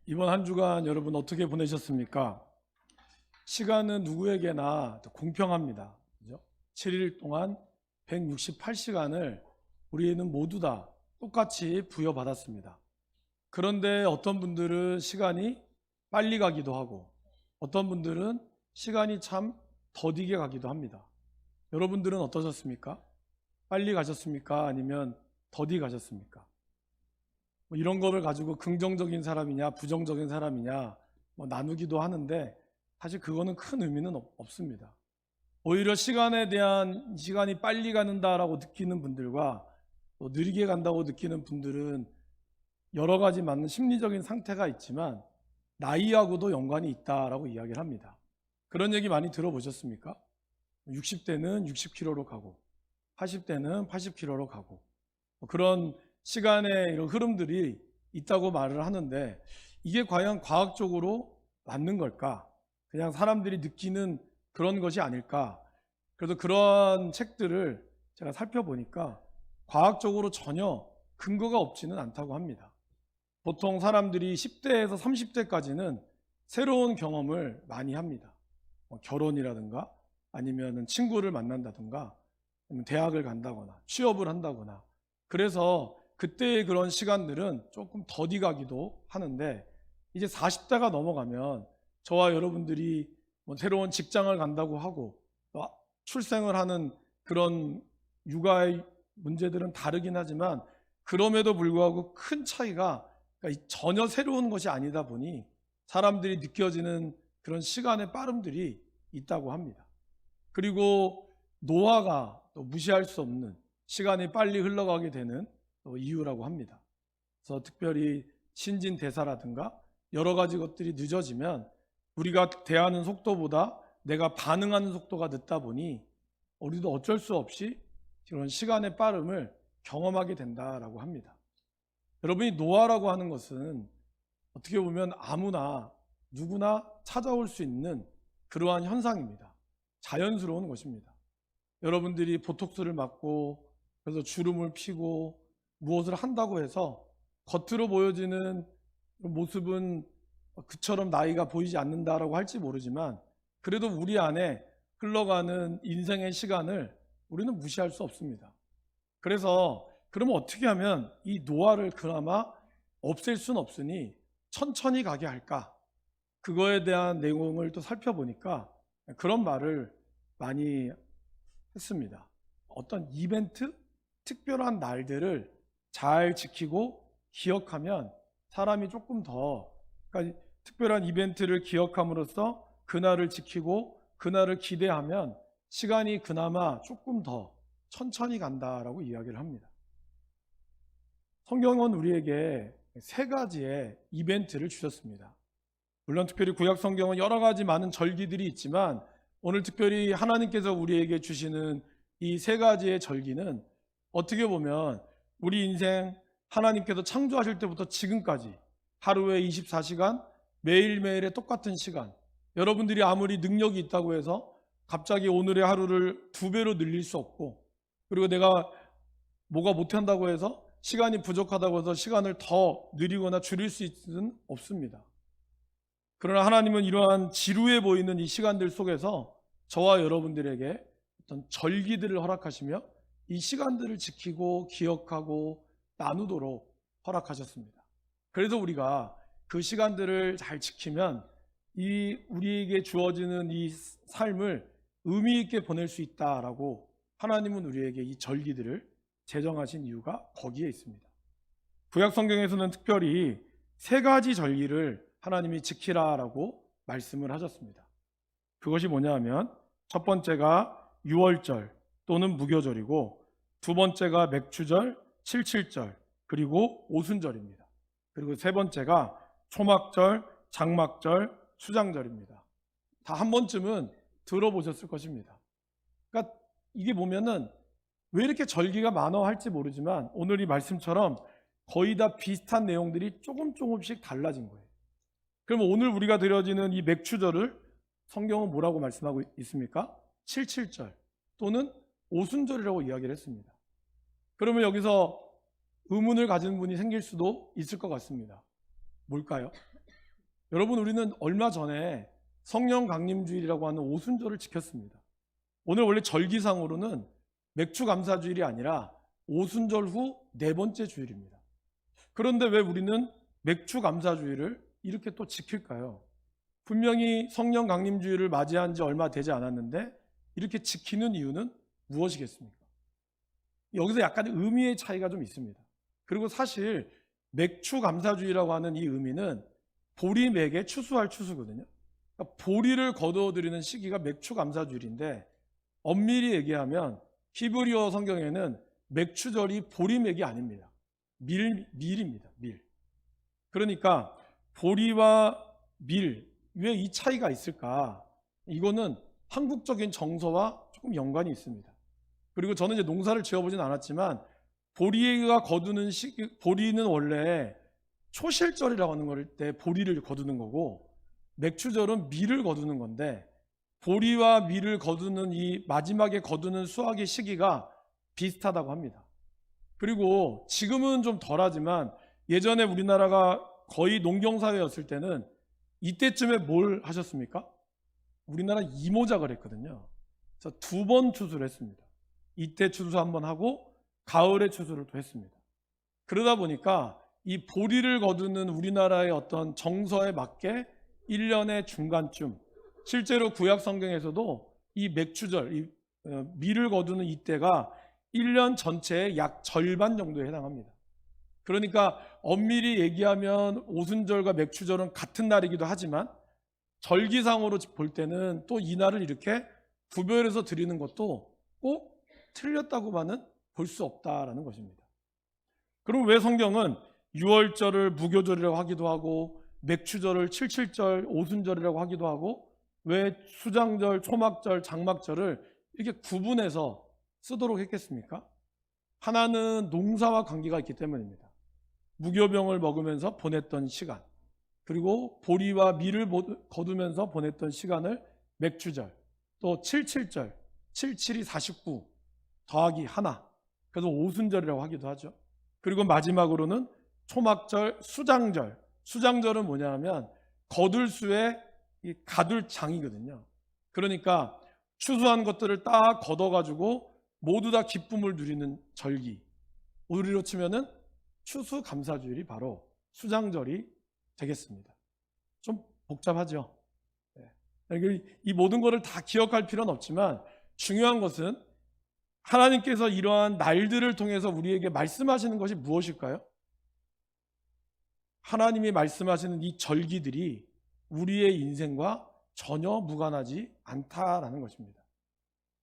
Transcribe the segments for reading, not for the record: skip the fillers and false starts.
이번 한 주간 여러분 어떻게 보내셨습니까? 시간은 누구에게나 공평합니다. 그죠? 7일 동안 168시간을 우리는 모두 다 똑같이 부여받았습니다. 그런데 어떤 분들은 시간이 빨리 가기도 하고 어떤 분들은 시간이 참 더디게 가기도 합니다. 여러분들은 어떠셨습니까? 빨리 가셨습니까? 아니면 더디 가셨습니까? 이런 거를 가지고 긍정적인 사람이냐 부정적인 사람이냐 나누기도 하는데 사실 그거는 큰 의미는 없습니다. 오히려 시간이 빨리 가는다라고 느끼는 분들과 또 느리게 간다고 느끼는 분들은 여러 가지 맞는 심리적인 상태가 있지만 나이하고도 연관이 있다라고 이야기를 합니다. 그런 얘기 많이 들어보셨습니까? 60대는 60km로 가고 80대는 80km로 가고 그런 시간의 이런 흐름들이 있다고 말을 하는데 이게 과연 과학적으로 맞는 걸까? 그냥 사람들이 느끼는 그런 것이 아닐까? 그래서 그런 책들을 제가 살펴보니까 과학적으로 전혀 근거가 없지는 않다고 합니다. 보통 사람들이 10대에서 30대까지는 새로운 경험을 많이 합니다. 결혼이라든가 아니면 친구를 만난다든가 아니면 대학을 간다거나 취업을 한다거나 그래서 그때의 그런 시간들은 조금 더디 가기도 하는데 이제 40대가 넘어가면 저와 여러분들이 새로운 직장을 간다고 하고 또 출생을 하는 그런 육아의 문제들은 다르긴 하지만 그럼에도 불구하고 큰 차이가 그러니까 전혀 새로운 것이 아니다 보니 사람들이 느껴지는 그런 시간의 빠름들이 있다고 합니다. 그리고 노화가 또 무시할 수 없는 시간이 빨리 흘러가게 되는 이유라고 합니다. 그래서 특별히 신진대사라든가 여러 가지 것들이 늦어지면 우리가 대하는 속도보다 내가 반응하는 속도가 늦다 보니 우리도 어쩔 수 없이 그런 시간의 빠름을 경험하게 된다라고 합니다. 여러분이 노화라고 하는 것은 어떻게 보면 아무나 누구나 찾아올 수 있는 그러한 현상입니다. 자연스러운 것입니다. 여러분들이 보톡스를 맞고 그래서 주름을 피고 무엇을 한다고 해서 겉으로 보여지는 모습은 그처럼 나이가 보이지 않는다라고 할지 모르지만 그래도 우리 안에 흘러가는 인생의 시간을 우리는 무시할 수 없습니다. 그래서 그러면 어떻게 하면 이 노화를 그나마 없앨 수는 없으니 천천히 가게 할까? 그거에 대한 내용을 또 살펴보니까 그런 말을 많이 했습니다. 어떤 이벤트, 특별한 날들을 잘 지키고 기억하면 사람이 조금 더 그러니까 특별한 이벤트를 기억함으로써 그날을 지키고 그날을 기대하면 시간이 그나마 조금 더 천천히 간다라고 이야기를 합니다. 성경은 우리에게 세 가지의 이벤트를 주셨습니다. 물론 특별히 구약 성경은 여러 가지 많은 절기들이 있지만 오늘 특별히 하나님께서 우리에게 주시는 이 세 가지의 절기는 어떻게 보면 우리 인생 하나님께서 창조하실 때부터 지금까지 하루에 24시간 매일매일의 똑같은 시간 여러분들이 아무리 능력이 있다고 해서 갑자기 오늘의 하루를 2배로 늘릴 수 없고 그리고 내가 뭐가 못한다고 해서 시간이 부족하다고 해서 시간을 더 늘리거나 줄일 수 있는 없습니다. 그러나 하나님은 이러한 지루해 보이는 이 시간들 속에서 저와 여러분들에게 어떤 절기들을 허락하시며 이 시간들을 지키고 기억하고 나누도록 허락하셨습니다. 그래서 우리가 그 시간들을 잘 지키면 이 우리에게 주어지는 이 삶을 의미 있게 보낼 수 있다라고 하나님은 우리에게 이 절기들을 제정하신 이유가 거기에 있습니다. 구약 성경에서는 특별히 세 가지 절기를 하나님이 지키라라고 말씀을 하셨습니다. 그것이 뭐냐 하면 첫 번째가 유월절 또는 무교절이고 두 번째가 맥추절, 칠칠절 그리고 오순절입니다. 그리고 세 번째가 초막절, 장막절, 수장절입니다. 다 한 번쯤은 들어보셨을 것입니다. 그러니까 이게 보면은 왜 이렇게 절기가 많아 할지 모르지만 오늘 이 말씀처럼 거의 다 비슷한 내용들이 조금씩 달라진 거예요. 그러면 오늘 우리가 드려지는 이 맥추절을 성경은 뭐라고 말씀하고 있습니까? 칠칠절 또는 오순절이라고 이야기를 했습니다. 그러면 여기서 의문을 가진 분이 생길 수도 있을 것 같습니다. 뭘까요? 여러분, 우리는 얼마 전에 성령 강림주일이라고 하는 오순절을 지켰습니다. 오늘 원래 절기상으로는 맥주감사주일이 아니라 오순절 후 네 번째 주일입니다. 그런데 왜 우리는 맥주감사주일을 이렇게 또 지킬까요? 분명히 성령 강림주일을 맞이한 지 얼마 되지 않았는데 이렇게 지키는 이유는 무엇이겠습니까? 여기서 약간 의미의 차이가 좀 있습니다. 그리고 사실 맥주감사주일이라고 하는 이 의미는 보림에게 추수할 추수거든요. 그러니까 보리를 거두어드리는 시기가 맥주감사주일인데, 엄밀히 얘기하면 히브리어 성경에는 맥추절이 보리맥이 아닙니다. 밀입니다. 밀. 그러니까 보리와 밀, 왜 이 차이가 있을까? 이거는 한국적인 정서와 조금 연관이 있습니다. 그리고 저는 이제 농사를 지어보진 않았지만 보리가 거두는 시기, 보리는 원래 초실절이라고 하는 걸 때 보리를 거두는 거고, 맥추절은 밀을 거두는 건데, 보리와 밀을 거두는 이 마지막에 거두는 수확의 시기가 비슷하다고 합니다. 그리고 지금은 좀 덜하지만 예전에 우리나라가 거의 농경사회였을 때는 이때쯤에 뭘 하셨습니까? 우리나라 이모작을 했거든요. 그래서 2번 추수를 했습니다. 이때 추수 한번 하고 가을에 추수를 또 했습니다. 그러다 보니까 이 보리를 거두는 우리나라의 어떤 정서에 맞게 1년의 중간쯤, 실제로 구약 성경에서도 이 맥추절, 이 밀을 거두는 이때가 1년 전체의 약 절반 정도에 해당합니다. 그러니까 엄밀히 얘기하면 오순절과 맥추절은 같은 날이기도 하지만 절기상으로 볼 때는 또 이 날을 이렇게 구별해서 드리는 것도 꼭 틀렸다고만은 볼 수 없다라는 것입니다. 그럼 왜 성경은 6월절을 무교절이라고 하기도 하고 맥추절을 77절, 오순절이라고 하기도 하고 왜 수장절, 초막절, 장막절을 이렇게 구분해서 쓰도록 했겠습니까? 하나는 농사와 관계가 있기 때문입니다. 무교병을 먹으면서 보냈던 시간, 그리고 보리와 밀을 거두면서 보냈던 시간을 맥추절, 또 77절, 77이 49 더하기 하나, 그래서 오순절이라고 하기도 하죠. 그리고 마지막으로는 초막절, 수장절. 수장절은 뭐냐 하면 거둘 수의 가둘 장이거든요. 그러니까 추수한 것들을 딱 걷어가지고 모두 다 기쁨을 누리는 절기. 우리로 치면은 추수감사주일이 바로 수장절이 되겠습니다. 좀 복잡하죠. 이 모든 것을 다 기억할 필요는 없지만 중요한 것은 하나님께서 이러한 날들을 통해서 우리에게 말씀하시는 것이 무엇일까요? 하나님이 말씀하시는 이 절기들이 우리의 인생과 전혀 무관하지 않다라는 것입니다.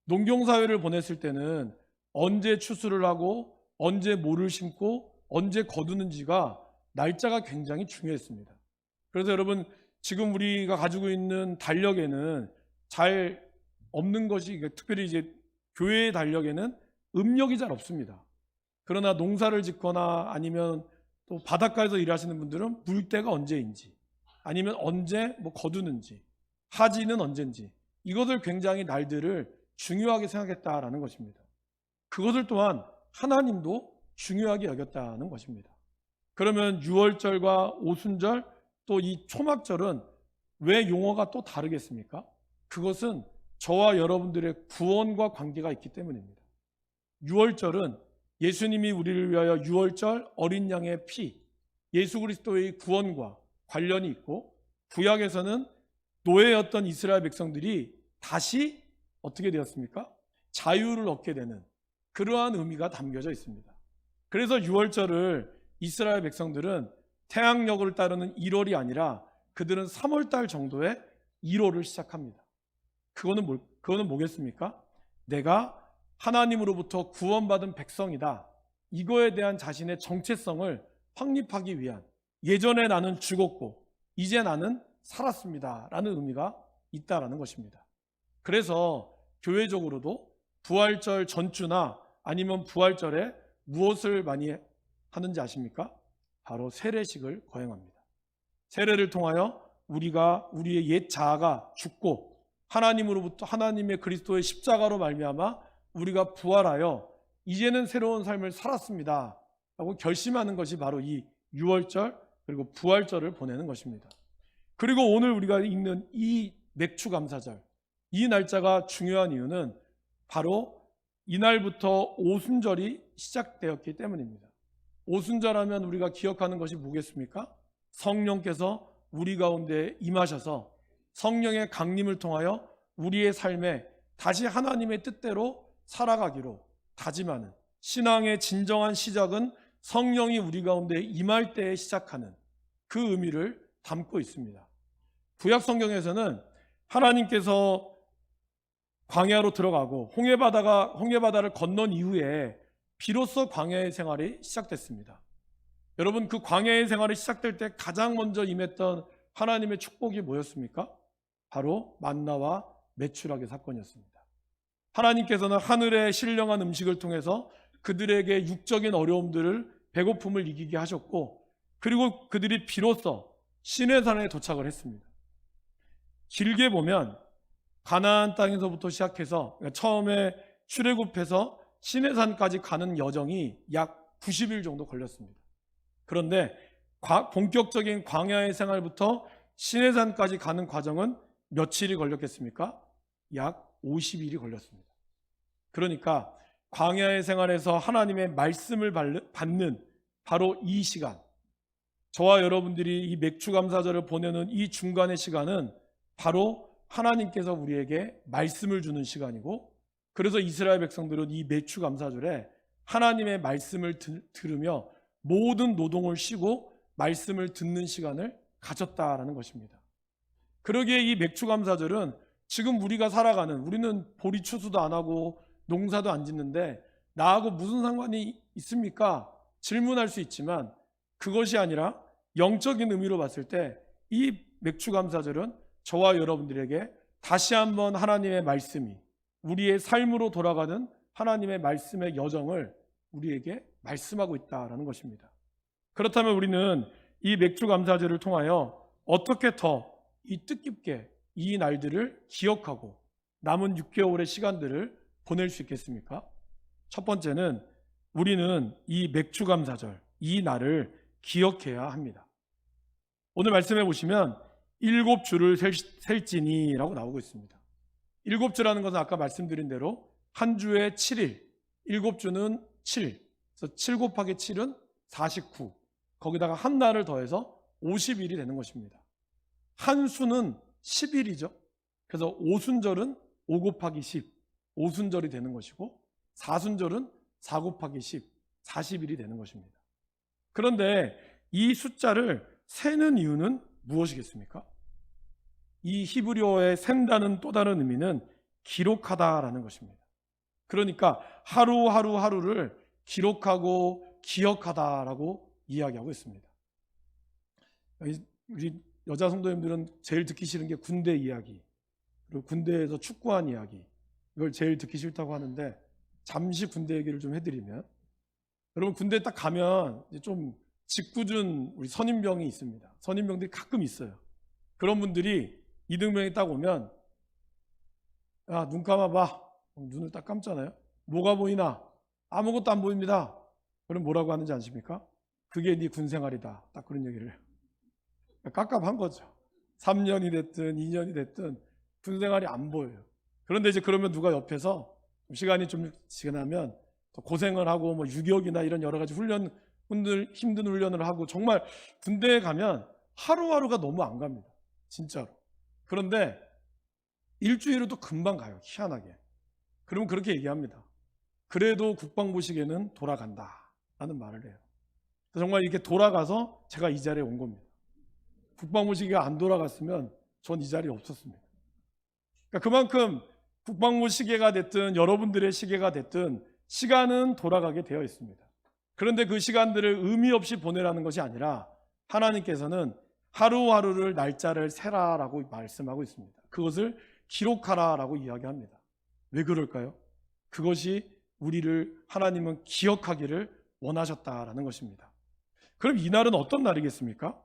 농경사회를 보냈을 때는 언제 추수를 하고 언제 모를 심고 언제 거두는지가 날짜가 굉장히 중요했습니다. 그래서 여러분, 지금 우리가 가지고 있는 달력에는 잘 없는 것이, 특별히 이제 교회의 달력에는 음력이 잘 없습니다. 그러나 농사를 짓거나 아니면 또 바닷가에서 일하시는 분들은 물때가 언제인지, 아니면 언제 뭐 거두는지, 하지는 언제인지, 이것을 굉장히 날들을 중요하게 생각했다라는 것입니다. 그것을 또한 하나님도 중요하게 여겼다는 것입니다. 그러면 6월절과 오순절, 또 이 초막절은 왜 용어가 또 다르겠습니까? 그것은 저와 여러분들의 구원과 관계가 있기 때문입니다. 6월절은 예수님이 우리를 위하여 6월절 어린 양의 피, 예수 그리스도의 구원과 관련이 있고, 구약에서는 노예였던 이스라엘 백성들이 다시 어떻게 되었습니까? 자유를 얻게 되는 그러한 의미가 담겨져 있습니다. 그래서 6월절을 이스라엘 백성들은 태양력을 따르는 1월이 아니라 그들은 3월달 정도에 1월을 시작합니다. 그거는 뭐겠습니까? 내가 하나님으로부터 구원받은 백성이다. 이거에 대한 자신의 정체성을 확립하기 위한, 예전에 나는 죽었고 이제 나는 살았습니다 라는 의미가 있다라는 것입니다. 그래서 교회적으로도 부활절 전주나 아니면 부활절에 무엇을 많이 하는지 아십니까? 바로 세례식을 거행합니다. 세례를 통하여 우리의 옛 자아가 죽고 하나님으로부터, 하나님의 그리스도의 십자가로 말미암아 우리가 부활하여 이제는 새로운 삶을 살았습니다 라고 결심하는 것이 바로 이 6월절 그리고 부활절을 보내는 것입니다. 그리고 오늘 우리가 읽는 이 맥추감사절, 이 날짜가 중요한 이유는 바로 이날부터 오순절이 시작되었기 때문입니다. 오순절하면 우리가 기억하는 것이 뭐겠습니까? 성령께서 우리 가운데 임하셔서 성령의 강림을 통하여 우리의 삶에 다시 하나님의 뜻대로 살아가기로 다짐하는, 신앙의 진정한 시작은 성령이 우리 가운데 임할 때에 시작하는 그 의미를 담고 있습니다. 구약 성경에서는 하나님께서 광야로 들어가고 홍해바다를 건넌 이후에 비로소 광야의 생활이 시작됐습니다. 여러분, 그 광야의 생활이 시작될 때 가장 먼저 임했던 하나님의 축복이 뭐였습니까? 바로 만나와 메추라기 사건이었습니다. 하나님께서는 하늘의 신령한 음식을 통해서 그들에게 육적인 어려움들을, 배고픔을 이기게 하셨고, 그리고 그들이 비로소 시내산에 도착을 했습니다. 길게 보면 가나안 땅에서부터 시작해서 처음에 출애굽해서 시내산까지 가는 여정이 약 90일 정도 걸렸습니다. 그런데 본격적인 광야의 생활부터 시내산까지 가는 과정은 며칠이 걸렸겠습니까? 약 50일이 걸렸습니다. 그러니까 광야의 생활에서 하나님의 말씀을 받는 바로 이 시간, 저와 여러분들이 이 맥추감사절을 보내는 이 중간의 시간은 바로 하나님께서 우리에게 말씀을 주는 시간이고, 그래서 이스라엘 백성들은 이 맥추감사절에 하나님의 말씀을 들으며 모든 노동을 쉬고 말씀을 듣는 시간을 가졌다라는 것입니다. 그러기에 이 맥추감사절은 지금 우리가 살아가는, 우리는 보리 추수도 안 하고 농사도 안 짓는데 나하고 무슨 상관이 있습니까? 질문할 수 있지만 그것이 아니라 영적인 의미로 봤을 때 이 맥추감사절은 저와 여러분들에게 다시 한번 하나님의 말씀이 우리의 삶으로 돌아가는 하나님의 말씀의 여정을 우리에게 말씀하고 있다라는 것입니다. 그렇다면 우리는 이 맥추감사절을 통하여 어떻게 더 이 뜻깊게 이 날들을 기억하고 남은 6개월의 시간들을 보낼 수 있겠습니까? 첫 번째는 우리는 이 맥추감사절, 이 날을 기억해야 합니다. 오늘 말씀해 보시면 7주를 셀지니라고 나오고 있습니다. 7주라는 것은 아까 말씀드린 대로 한 주에 7일, 7주는 7, 그래서 7 곱하기 7은 49, 거기다가 한 날을 더해서 50일이 되는 것입니다. 한 수는 10일이죠. 그래서 오순절은 5 곱하기 10, 오순절이 되는 것이고, 사순절은 4 곱하기 10, 40일이 되는 것입니다. 그런데 이 숫자를 세는 이유는 무엇이겠습니까? 이 히브리어의 센다는 또 다른 의미는 기록하다라는 것입니다. 그러니까 하루를 기록하고 기억하다라고 이야기하고 있습니다. 우리 여자 성도님들은 제일 듣기 싫은 게 군대 이야기, 그리고 군대에서 축구한 이야기, 이걸 제일 듣기 싫다고 하는데, 잠시 군대 얘기를 좀 해드리면, 여러분 군대 딱 가면 이제 좀 짓궂은 우리 선임병이 있습니다. 선임병들이 가끔 있어요. 그런 분들이 이등병이 딱 오면, 야, 눈 감아봐. 눈을 딱 감잖아요. 뭐가 보이나? 아무것도 안 보입니다. 그럼 뭐라고 하는지 아십니까? 그게 네 군생활이다. 딱 그런 얘기를 해요. 깝깝한 거죠. 3년이 됐든 2년이 됐든 군생활이 안 보여요. 그런데 이제 그러면 누가 옆에서 시간이 좀 지나면 또 고생을 하고 뭐 유격이나 이런 여러 가지 힘든 훈련을 하고, 정말 군대에 가면 하루하루가 너무 안 갑니다. 진짜로. 그런데 일주일은 또 금방 가요. 희한하게. 그러면 그렇게 얘기합니다. 그래도 국방부 시계는 돌아간다 라는 말을 해요. 정말 이렇게 돌아가서 제가 이 자리에 온 겁니다. 국방부 시계가 안 돌아갔으면 전 이 자리에 없었습니다. 그러니까 그만큼 국방부 시계가 됐든 여러분들의 시계가 됐든 시간은 돌아가게 되어 있습니다. 그런데 그 시간들을 의미 없이 보내라는 것이 아니라 하나님께서는 하루하루를 날짜를 세라라고 말씀하고 있습니다. 그것을 기록하라라고 이야기합니다. 왜 그럴까요? 그것이 우리를 하나님은 기억하기를 원하셨다라는 것입니다. 그럼 이 날은 어떤 날이겠습니까?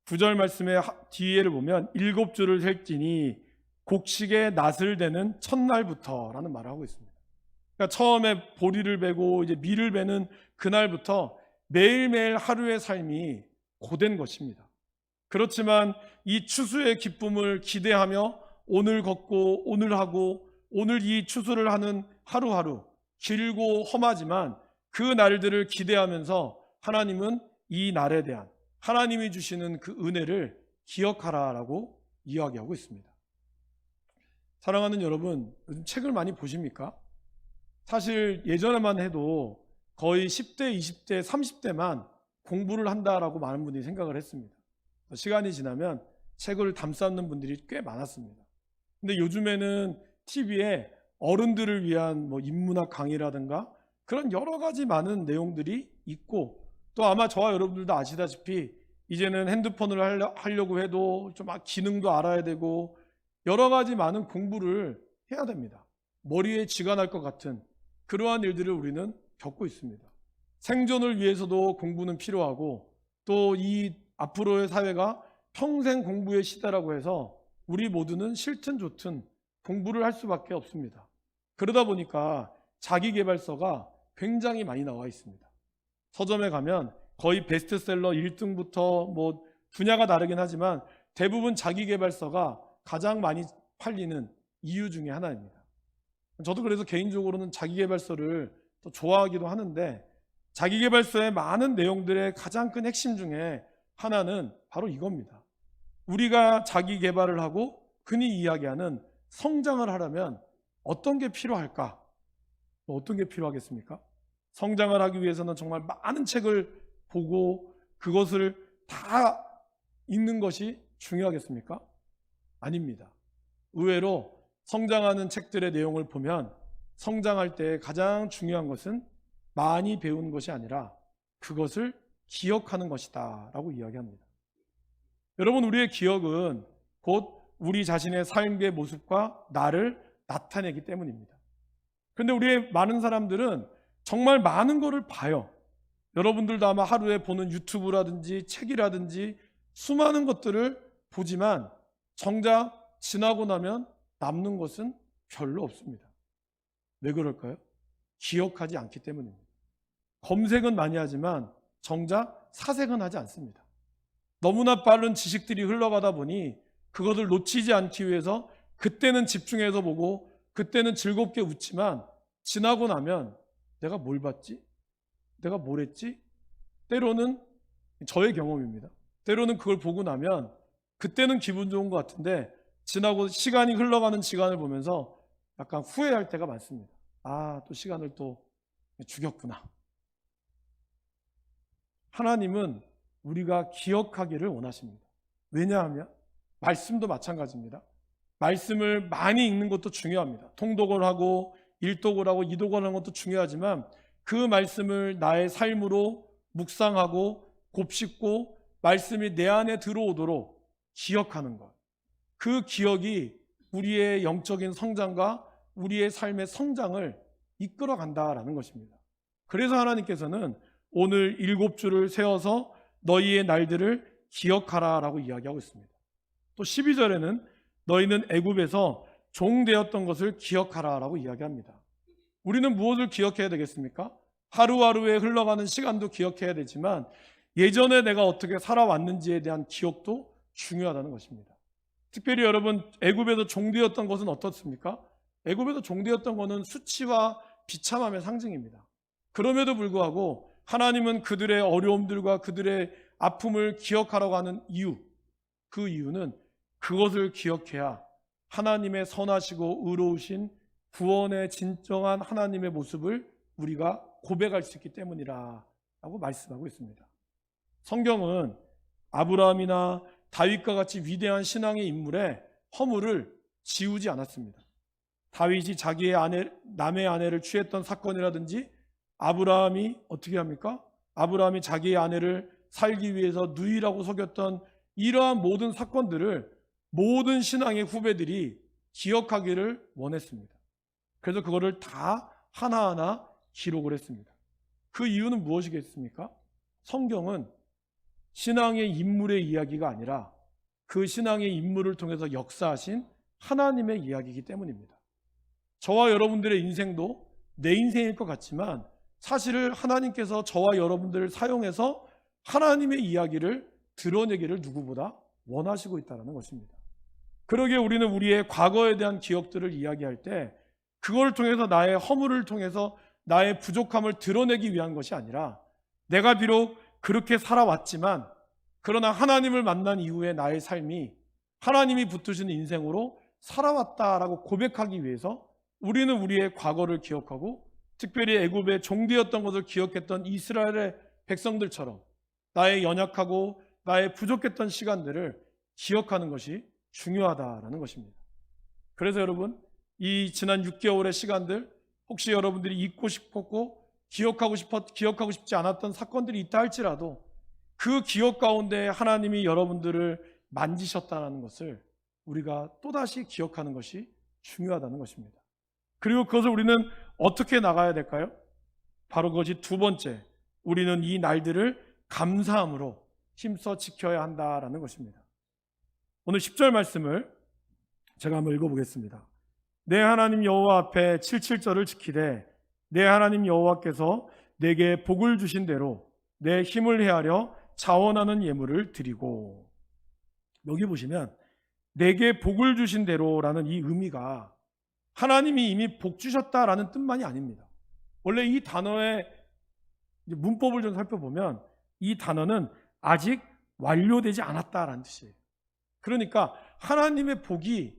9절 말씀의 뒤에를 보면 7주를 셀지니 곡식의 낫을 대는 첫날부터라는 말을 하고 있습니다. 그러니까 처음에 보리를 베고 이제 밀을 베는 그날부터 매일매일 하루의 삶이 고된 것입니다. 그렇지만 이 추수의 기쁨을 기대하며 오늘 걷고 오늘 하고 오늘 이 추수를 하는 하루하루 길고 험하지만 그 날들을 기대하면서 하나님은 이 날에 대한 하나님이 주시는 그 은혜를 기억하라라고 이야기하고 있습니다. 사랑하는 여러분, 요즘 책을 많이 보십니까? 사실 예전에만 해도 거의 10대, 20대, 30대만 공부를 한다라고 많은 분들이 생각을 했습니다. 시간이 지나면 책을 담쌓는 분들이 꽤 많았습니다. 근데 요즘에는 TV에 어른들을 위한 인문학 강의라든가 그런 여러 가지 많은 내용들이 있고, 또 아마 저와 여러분들도 아시다시피 이제는 핸드폰을 하려고 해도 좀 기능도 알아야 되고 여러 가지 많은 공부를 해야 됩니다. 머리에 쥐가 날 것 같은 그러한 일들을 우리는 겪고 있습니다. 생존을 위해서도 공부는 필요하고, 또 이 앞으로의 사회가 평생 공부의 시대라고 해서 우리 모두는 싫든 좋든 공부를 할 수밖에 없습니다. 그러다 보니까 자기계발서가 굉장히 많이 나와 있습니다. 서점에 가면 거의 베스트셀러 1등부터 분야가 다르긴 하지만 대부분 자기계발서가 가장 많이 팔리는 이유 중에 하나입니다. 저도 그래서 개인적으로는 자기계발서를 또 좋아하기도 하는데, 자기계발서의 많은 내용들의 가장 큰 핵심 중에 하나는 바로 이겁니다. 우리가 자기계발을 하고 흔히 이야기하는 성장을 하려면 어떤 게 필요할까? 어떤 게 필요하겠습니까? 성장을 하기 위해서는 정말 많은 책을 보고 그것을 다 읽는 것이 중요하겠습니까? 아닙니다. 의외로 성장하는 책들의 내용을 보면 성장할 때 가장 중요한 것은 많이 배우는 것이 아니라 그것을 기억하는 것이다 라고 이야기합니다. 여러분, 우리의 기억은 곧 우리 자신의 삶의 모습과 나를 나타내기 때문입니다. 그런데 우리의 많은 사람들은 정말 많은 것을 봐요. 여러분들도 아마 하루에 보는 유튜브라든지 책이라든지 수많은 것들을 보지만 정작 지나고 나면 남는 것은 별로 없습니다. 왜 그럴까요? 기억하지 않기 때문입니다. 검색은 많이 하지만 정작 사색은 하지 않습니다. 너무나 빠른 지식들이 흘러가다 보니 그것을 놓치지 않기 위해서 그때는 집중해서 보고 그때는 즐겁게 웃지만 지나고 나면 내가 뭘 봤지? 내가 뭘 했지? 때로는 저의 경험입니다. 때로는 그걸 보고 나면 그때는 기분 좋은 것 같은데 지나고 시간이 흘러가는 시간을 보면서 약간 후회할 때가 많습니다. 또 시간을 또 죽였구나. 하나님은 우리가 기억하기를 원하십니다. 왜냐하면 말씀도 마찬가지입니다. 말씀을 많이 읽는 것도 중요합니다. 통독을 하고 일독을 하고 이독을 하는 것도 중요하지만 그 말씀을 나의 삶으로 묵상하고 곱씹고 말씀이 내 안에 들어오도록 기억하는 것, 그 기억이 우리의 영적인 성장과 우리의 삶의 성장을 이끌어 간다라는 것입니다. 그래서 하나님께서는 오늘 7주를 세워서 너희의 날들을 기억하라 라고 이야기하고 있습니다. 또 12절에는 너희는 애굽에서 종되었던 것을 기억하라 라고 이야기합니다. 우리는 무엇을 기억해야 되겠습니까? 하루하루에 흘러가는 시간도 기억해야 되지만 예전에 내가 어떻게 살아왔는지에 대한 기억도 중요하다는 것입니다. 특별히 여러분, 애굽에서 종되었던 것은 어떻습니까? 애굽에서 종되었던 것은 수치와 비참함의 상징입니다. 그럼에도 불구하고 하나님은 그들의 어려움들과 그들의 아픔을 기억하라고 하는 이유, 그 이유는 그것을 기억해야 하나님의 선하시고 의로우신 구원의 진정한 하나님의 모습을 우리가 고백할 수 있기 때문이라고 말씀하고 있습니다. 성경은 아브라함이나 다윗과 같이 위대한 신앙의 인물의 허물을 지우지 않았습니다. 다윗이 자기의 남의 아내를 취했던 사건이라든지 아브라함이 어떻게 합니까? 아브라함이 자기의 아내를 살기 위해서 누이라고 속였던 이러한 모든 사건들을 모든 신앙의 후배들이 기억하기를 원했습니다. 그래서 그거를 다 하나하나 기록을 했습니다. 그 이유는 무엇이겠습니까? 성경은 신앙의 인물의 이야기가 아니라 그 신앙의 인물을 통해서 역사하신 하나님의 이야기이기 때문입니다. 저와 여러분들의 인생도 내 인생일 것 같지만 사실을 하나님께서 저와 여러분들을 사용해서 하나님의 이야기를 드러내기를 누구보다 원하시고 있다는 것입니다. 그러기에 우리는 우리의 과거에 대한 기억들을 이야기할 때 그걸 통해서 나의 허물을 통해서 나의 부족함을 드러내기 위한 것이 아니라 내가 비록 그렇게 살아왔지만 그러나 하나님을 만난 이후에 나의 삶이 하나님이 붙드시는 인생으로 살아왔다라고 고백하기 위해서 우리는 우리의 과거를 기억하고 특별히 애굽의 종되었던 것을 기억했던 이스라엘의 백성들처럼 나의 연약하고 나의 부족했던 시간들을 기억하는 것이 중요하다라는 것입니다. 그래서 여러분, 이 지난 6개월의 시간들 혹시 여러분들이 잊고 싶었고 기억하고 싶지 않았던 사건들이 있다 할지라도 그 기억 가운데 하나님이 여러분들을 만지셨다는 것을 우리가 또다시 기억하는 것이 중요하다는 것입니다. 그리고 그것을 우리는 어떻게 나가야 될까요? 바로 그것이 두 번째, 우리는 이 날들을 감사함으로 힘써 지켜야 한다라는 것입니다. 오늘 10절 말씀을 제가 한번 읽어보겠습니다. 내 하나님 여호와 앞에 77절을 지키되 내 하나님 여호와께서 내게 복을 주신 대로 내 힘을 헤아려 자원하는 예물을 드리고. 여기 보시면 내게 복을 주신 대로라는 이 의미가 하나님이 이미 복 주셨다라는 뜻만이 아닙니다. 원래 이 단어의 문법을 좀 살펴보면 이 단어는 아직 완료되지 않았다라는 뜻이에요. 그러니까 하나님의 복이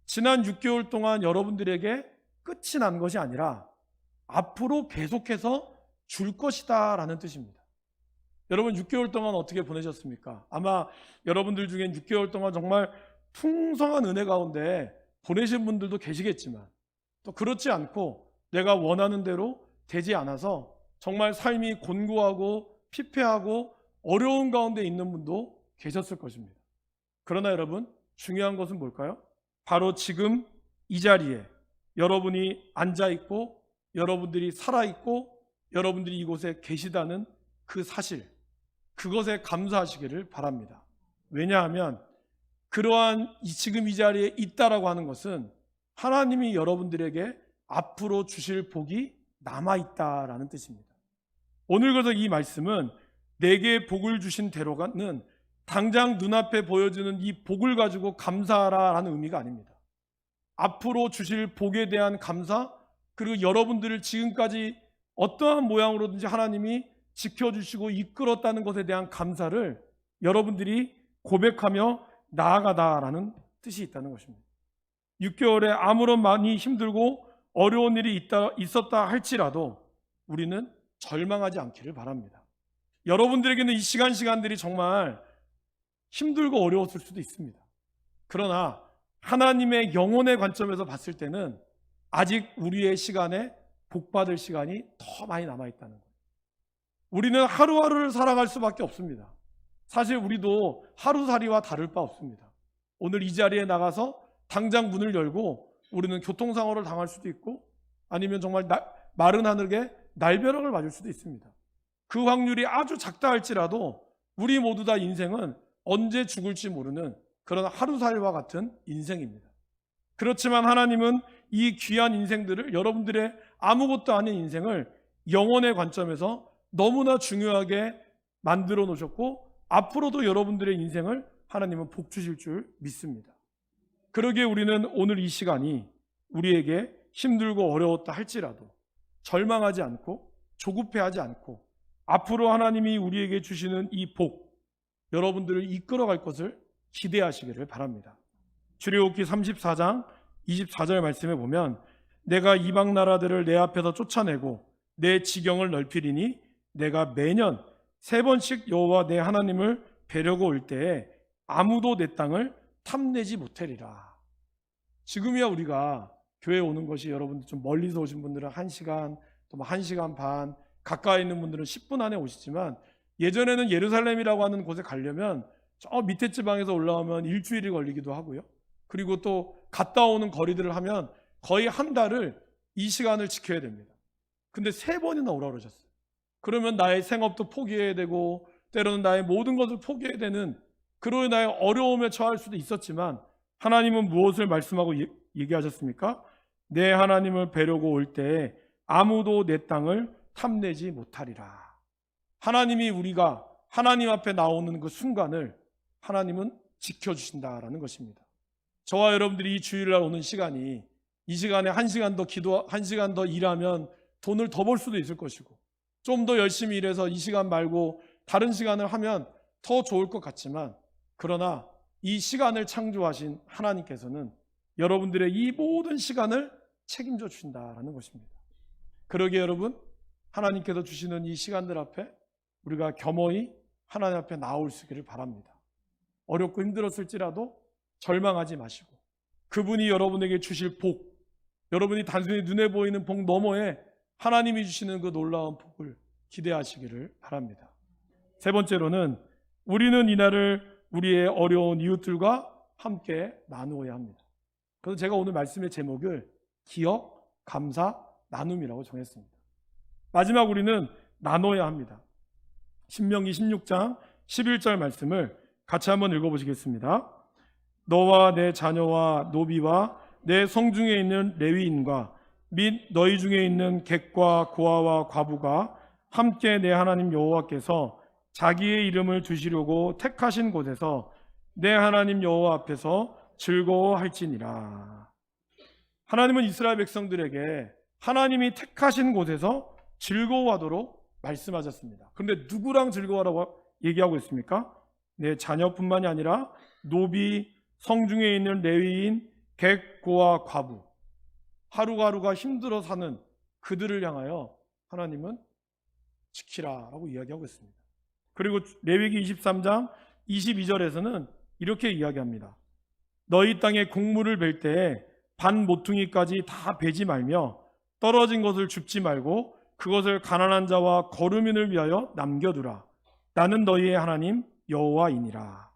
지난 6개월 동안 여러분들에게 끝이 난 것이 아니라 앞으로 계속해서 줄 것이다 라는 뜻입니다. 여러분 6개월 동안 어떻게 보내셨습니까? 아마 여러분들 중엔 6개월 동안 정말 풍성한 은혜 가운데 보내신 분들도 계시겠지만 또 그렇지 않고 내가 원하는 대로 되지 않아서 정말 삶이 곤고하고 피폐하고 어려운 가운데 있는 분도 계셨을 것입니다. 그러나 여러분, 중요한 것은 뭘까요? 바로 지금 이 자리에 여러분이 앉아있고 여러분들이 살아있고 여러분들이 이곳에 계시다는 그 사실, 그것에 감사하시기를 바랍니다. 왜냐하면 그러한 지금 이 자리에 있다라고 하는 것은 하나님이 여러분들에게 앞으로 주실 복이 남아있다라는 뜻입니다. 오늘 그래서 이 말씀은 내게 복을 주신 대로가는 당장 눈앞에 보여주는 이 복을 가지고 감사하라라는 의미가 아닙니다. 앞으로 주실 복에 대한 감사, 그리고 여러분들을 지금까지 어떠한 모양으로든지 하나님이 지켜주시고 이끌었다는 것에 대한 감사를 여러분들이 고백하며 나아가다라는 뜻이 있다는 것입니다. 6개월에 아무런 많이 힘들고 어려운 일이 있었다 할지라도 우리는 절망하지 않기를 바랍니다. 여러분들에게는 이 시간들이 정말 힘들고 어려웠을 수도 있습니다. 그러나 하나님의 영혼의 관점에서 봤을 때는 아직 우리의 시간에 복받을 시간이 더 많이 남아있다는 거예요. 우리는 하루하루를 살아갈 수밖에 없습니다. 사실 우리도 하루살이와 다를 바 없습니다. 오늘 이 자리에 나가서 당장 문을 열고 우리는 교통사고를 당할 수도 있고 아니면 정말 마른 하늘에 날벼락을 맞을 수도 있습니다. 그 확률이 아주 작다 할지라도 우리 모두 다 인생은 언제 죽을지 모르는 그런 하루살이와 같은 인생입니다. 그렇지만 하나님은 이 귀한 인생들을, 여러분들의 아무것도 아닌 인생을 영혼의 관점에서 너무나 중요하게 만들어 놓으셨고 앞으로도 여러분들의 인생을 하나님은 복 주실 줄 믿습니다. 그러기에 우리는 오늘 이 시간이 우리에게 힘들고 어려웠다 할지라도 절망하지 않고 조급해하지 않고 앞으로 하나님이 우리에게 주시는 이 복, 여러분들을 이끌어갈 것을 기대하시기를 바랍니다. 출애굽기 34장 24절 말씀에 보면 내가 이방 나라들을 내 앞에서 쫓아내고 내 지경을 넓히리니 내가 매년 3번씩 여호와 내 하나님을 뵈려고 올 때에 아무도 내 땅을 탐내지 못하리라. 지금이야 우리가 교회에 오는 것이 여러분들 좀 멀리서 오신 분들은 1시간, 또 1시간 반, 가까이 있는 분들은 10분 안에 오시지만 예전에는 예루살렘이라고 하는 곳에 가려면 저 밑에 지방에서 올라오면 일주일이 걸리기도 하고요. 그리고 또 갔다 오는 거리들을 하면 거의 한 달을 이 시간을 지켜야 됩니다. 근데 3번이나 오라 그러셨어요. 그러면 나의 생업도 포기해야 되고 때로는 나의 모든 것을 포기해야 되는 그런 나의 어려움에 처할 수도 있었지만 하나님은 무엇을 말씀하고 얘기하셨습니까? 내 하나님을 뵈려고 올 때에 아무도 내 땅을 탐내지 못하리라. 하나님이 우리가 하나님 앞에 나오는 그 순간을 하나님은 지켜주신다라는 것입니다. 저와 여러분들이 이 주일날 오는 시간이, 이 시간에 1시간 더 기도, 1시간 더 일하면 돈을 더 벌 수도 있을 것이고, 좀 더 열심히 일해서 이 시간 말고 다른 시간을 하면 더 좋을 것 같지만, 그러나 이 시간을 창조하신 하나님께서는 여러분들의 이 모든 시간을 책임져 주신다라는 것입니다. 그러기에 여러분, 하나님께서 주시는 이 시간들 앞에 우리가 겸허히 하나님 앞에 나올 수 있기를 바랍니다. 어렵고 힘들었을지라도 절망하지 마시고, 그분이 여러분에게 주실 복, 여러분이 단순히 눈에 보이는 복 너머에 하나님이 주시는 그 놀라운 복을 기대하시기를 바랍니다. 세 번째로는 우리는 이날을 우리의 어려운 이웃들과 함께 나누어야 합니다. 그래서 제가 오늘 말씀의 제목을 기억, 감사, 나눔이라고 정했습니다. 마지막 우리는 나눠야 합니다. 신명기 16장 11절 말씀을 같이 한번 읽어보시겠습니다. 너와 내 자녀와 노비와 내 성중에 있는 레위인과 및 너희 중에 있는 객과 고아와 과부가 함께 내 하나님 여호와께서 자기의 이름을 두시려고 택하신 곳에서 내 하나님 여호와 앞에서 즐거워할지니라. 하나님은 이스라엘 백성들에게 하나님이 택하신 곳에서 즐거워하도록 말씀하셨습니다. 그런데 누구랑 즐거워하라고 얘기하고 있습니까? 내 자녀뿐만이 아니라 노비, 성중에 있는 레위인, 객, 고아, 과부, 하루하루가 힘들어 사는 그들을 향하여 하나님은 지키라라고 이야기하고 있습니다. 그리고 레위기 23장 22절에서는 이렇게 이야기합니다. 너희 땅에 곡물을 벨 때에 반 모퉁이까지 다 베지 말며 떨어진 것을 줍지 말고 그것을 가난한 자와 거류민을 위하여 남겨두라. 나는 너희의 하나님 여호와이니라.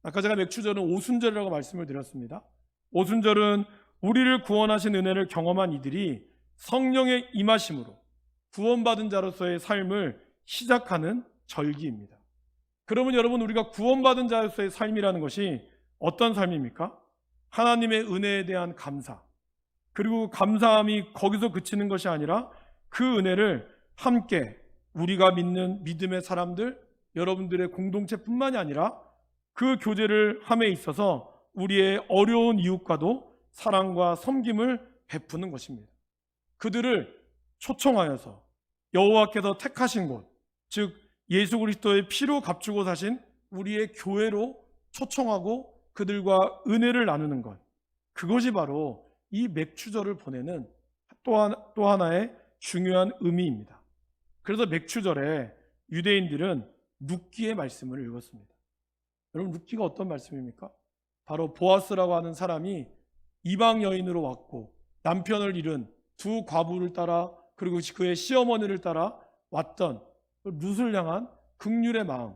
아까 제가 맥주절은 오순절이라고 말씀을 드렸습니다. 오순절은 우리를 구원하신 은혜를 경험한 이들이 성령의 임하심으로 구원받은 자로서의 삶을 시작하는 절기입니다. 그러면 여러분, 우리가 구원받은 자로서의 삶이라는 것이 어떤 삶입니까? 하나님의 은혜에 대한 감사, 그리고 감사함이 거기서 그치는 것이 아니라 그 은혜를 함께 우리가 믿는 믿음의 사람들, 여러분들의 공동체뿐만이 아니라 그 교제를 함에 있어서 우리의 어려운 이웃과도 사랑과 섬김을 베푸는 것입니다. 그들을 초청하여서 여호와께서 택하신 곳, 즉 예수 그리스도의 피로 값주고 사신 우리의 교회로 초청하고 그들과 은혜를 나누는 것, 그것이 바로 이 맥추절을 보내는 또 하나의 중요한 의미입니다. 그래서 맥추절에 유대인들은 룻기의 말씀을 읽었습니다. 여러분, 룻기가 어떤 말씀입니까? 바로 보아스라고 하는 사람이 이방 여인으로 왔고 남편을 잃은 두 과부를 따라, 그리고 그의 시어머니를 따라 왔던 룻을 향한 긍휼의 마음,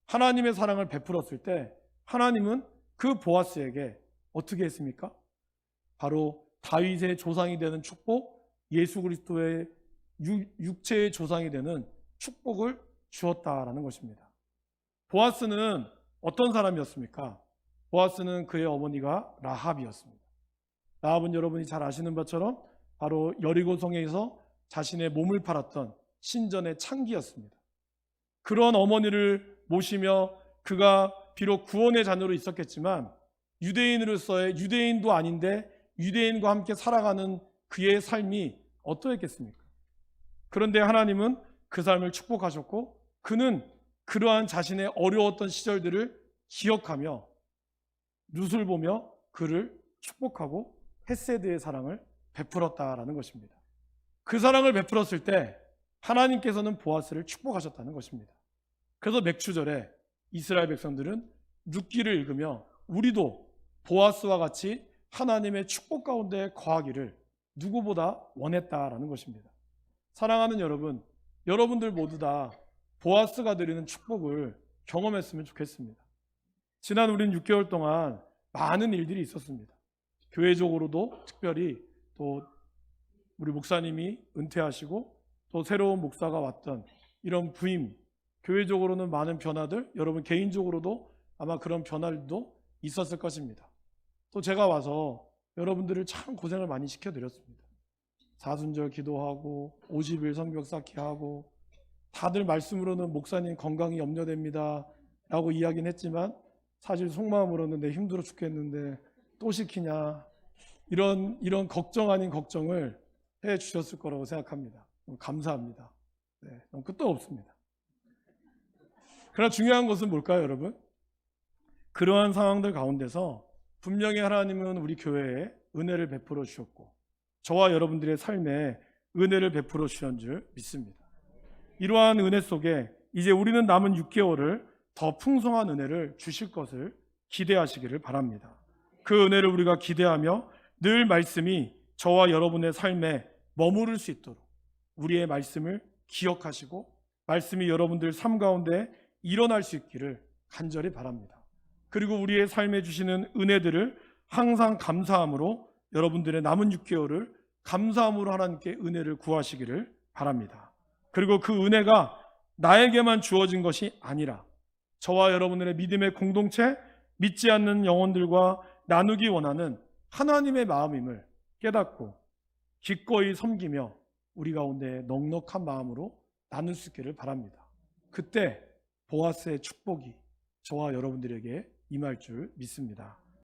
하나님의 사랑을 베풀었을 때 하나님은 그 보아스에게 어떻게 했습니까? 바로 다윗의 조상이 되는 축복, 예수 그리스도의 육체의 조상이 되는 축복을 주었다라는 것입니다. 보아스는 어떤 사람이었습니까? 보아스는 그의 어머니가 라합이었습니다. 라합은 여러분이 잘 아시는 것처럼 바로 여리고성에서 자신의 몸을 팔았던 신전의 창기였습니다. 그런 어머니를 모시며 그가 비록 구원의 자녀로 있었겠지만 유대인으로서의, 유대인도 아닌데 유대인과 함께 살아가는 그의 삶이 어떠했겠습니까? 그런데 하나님은 그 삶을 축복하셨고 그는 그러한 자신의 어려웠던 시절들을 기억하며 룻을 보며 그를 축복하고 헤세드의 사랑을 베풀었다라는 것입니다. 그 사랑을 베풀었을 때 하나님께서는 보아스를 축복하셨다는 것입니다. 그래서 맥추절에 이스라엘 백성들은 룻기를 읽으며 우리도 보아스와 같이 하나님의 축복 가운데 거하기를 누구보다 원했다라는 것입니다. 사랑하는 여러분, 여러분들 모두 다 보아스가 드리는 축복을 경험했으면 좋겠습니다. 지난 우린 6개월 동안 많은 일들이 있었습니다. 교회적으로도 특별히 또 우리 목사님이 은퇴하시고 또 새로운 목사가 왔던 이런 부임, 교회적으로는 많은 변화들, 여러분 개인적으로도 아마 그런 변화들도 있었을 것입니다. 또 제가 와서 여러분들을 참 고생을 많이 시켜드렸습니다. 사순절 기도하고 50일 성벽 쌓기 하고 다들 말씀으로는 목사님 건강이 염려됩니다 라고 이야기는 했지만 사실 속마음으로는 내 힘들어 죽겠는데 또 시키냐, 이런 걱정 아닌 걱정을 해 주셨을 거라고 생각합니다. 감사합니다. 네, 너무 끝도 없습니다. 그러나 중요한 것은 뭘까요, 여러분? 그러한 상황들 가운데서 분명히 하나님은 우리 교회에 은혜를 베풀어 주셨고 저와 여러분들의 삶에 은혜를 베풀어 주신 줄 믿습니다. 이러한 은혜 속에 이제 우리는 남은 6개월을 더 풍성한 은혜를 주실 것을 기대하시기를 바랍니다. 그 은혜를 우리가 기대하며 늘 말씀이 저와 여러분의 삶에 머무를 수 있도록 우리의 말씀을 기억하시고 말씀이 여러분들 삶 가운데 일어날 수 있기를 간절히 바랍니다. 그리고 우리의 삶에 주시는 은혜들을 항상 감사함으로 여러분들의 남은 6개월을 감사함으로 하나님께 은혜를 구하시기를 바랍니다. 그리고 그 은혜가 나에게만 주어진 것이 아니라 저와 여러분들의 믿음의 공동체, 믿지 않는 영혼들과 나누기 원하는 하나님의 마음임을 깨닫고 기꺼이 섬기며 우리 가운데 넉넉한 마음으로 나눌 수 있기를 바랍니다. 그때 보아스의 축복이 저와 여러분들에게 임할 줄 믿습니다.